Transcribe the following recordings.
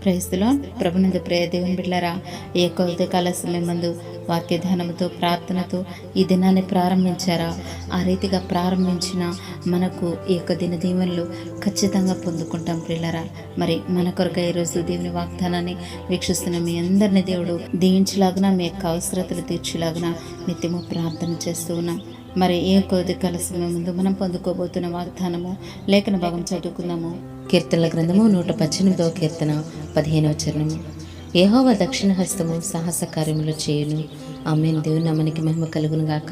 Praise the lord. ప్రభునందు ప్రియ దేవుని బిడ్డలారా, ఈ యొక్క ఉదయకాల సమయమందు వాక్య ధ్యానముతో ప్రార్థనతో ఈ దినాన్ని ప్రారంభించారా? ఆ రీతిగా ప్రారంభించిన మనకు ఈ యొక్క దిన దీవెనలు ఖచ్చితంగా పొందుకుంటాం ప్రియులారా. మరి మన కొరకై ఈరోజు దేవుని వాగ్దానాన్ని వీక్షిస్తున్న మీ అందరినీ దేవుడు దీవించలాగున, మీ యొక్క అవసరతలు తీర్చేలాగున నిత్యము ప్రార్థన చేస్తూ ఉన్నాం. మరి ఏ ఉదయకాల సమయం ముందు మనం పొందుకోబోతున్న వాగ్దానము లేఖన భాగం చదువుకుందాము. కీర్తనల గ్రంథము 118వ కీర్తన 15వ చరణము. యెహోవా దక్షిణ హస్తము సాహస కార్యములు చేయును. ఆమేన్. దేవుని నామానికి మహిమ కలుగును గాక.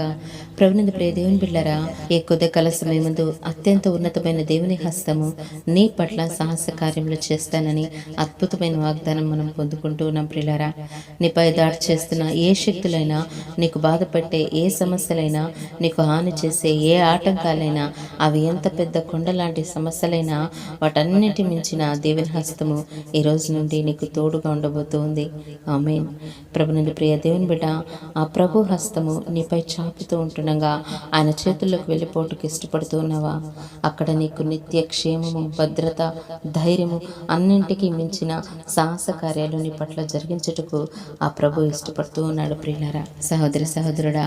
ప్రభునందు ప్రియ దేవుని బిడ్డలారా, ఈ ఉదయకాల సమయమందు అత్యంత ఉన్నతమైన దేవుని హస్తము నీ పట్ల సాహస కార్యములు చేస్తానని అద్భుతమైన వాగ్దానం మనం పొందుకుంటూ ఉన్నాం ప్రియులారా. నీపై దాడి చేస్తున్న ఏ శక్తులైనా, నీకు బాధ పెట్టే ఏ సమస్యలైనా, నీకు హాని చేసే ఏ ఆటంకాలైనా, అవి ఎంత పెద్ద కొండలాంటి సమస్యలైనా వాటన్నిటి మించిన దేవుని హస్తము ఈ రోజు నుండి నీకు తోడుగా ఉండబోతుంది. ఆమేన్. ప్రభునందు ప్రియ దేవుని బిడ్డ, ఆ ప్రభు హస్తము నీపై చాపుతూ ఉంటుండగా ఆయన చేతుల్లోకి వెళ్ళిపోటుకు ఇష్టపడుతూ ఉన్నావా? అక్కడ నీకు నిత్య క్షేమము, భద్రత, ధైర్యము, అన్నింటికీ మించిన సాహస కార్యాలు నీ పట్ల జరిగించుటకు ఆ ప్రభు ఇష్టపడుతూ ఉన్నాడు ప్రియులారా. సహోదరి సహోదరుడా,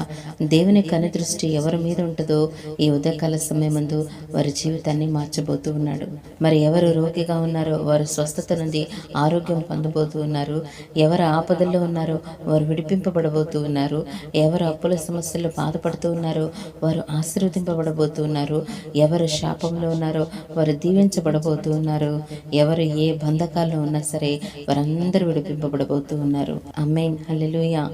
దేవుని కనుదృష్టి ఎవరి మీద ఉంటుందో ఈ ఉదయకాల సమయమందు వారి జీవితాన్ని మార్చబోతూ ఉన్నాడు. మరి ఎవరు రోగిగా ఉన్నారో వారు స్వస్థత నుండి ఆరోగ్యం పొందబోతూ ఉన్నారు. ఎవరు ఆపదల్లో ఉన్నారో వారు విడిపింపబడబోతూ ఉన్నారు. ఎవరు అప్పుల సమస్యలు బాధపడుతూ ఉన్నారో వారు ఆశీర్వదింపబడబోతూ ఉన్నారు. ఎవరు శాపంలో ఉన్నారో వారు దీవించబడబోతూ ఉన్నారు. ఎవరు ఏ బంధకాల్లో ఉన్నా సరే వారందరూ విడిపింపబడబోతూ ఉన్నారు. ఆమేన్. హల్లెలూయా.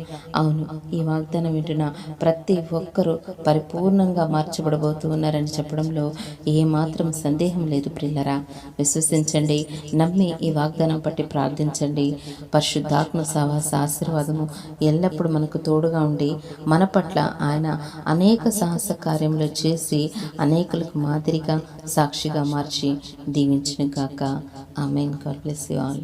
అవును, ఈ వాగ్దానం వింటున్న ప్రతి ఒక్కరూ పరిపూర్ణంగా మార్చబడబోతూ ఉన్నారని చెప్పడంలో ఏమాత్రం సందేహం లేదు ప్రియులారా. విశ్వసించండి, నమ్మి ఈ వాగ్దానం పట్టి ప్రార్థించండి. పరిశుద్ధాత్మ సహవాస ఆశీర్వాదము ఎల్లప్పుడూ మనకు తోడుగా ఉండి మన పట్ల ఆయన అనేక సాహస కార్యములు చేసి అనేకులకు మాదిరిగా సాక్షిగా మార్చి దీవించును గాక. ఆమేన్. God bless you all.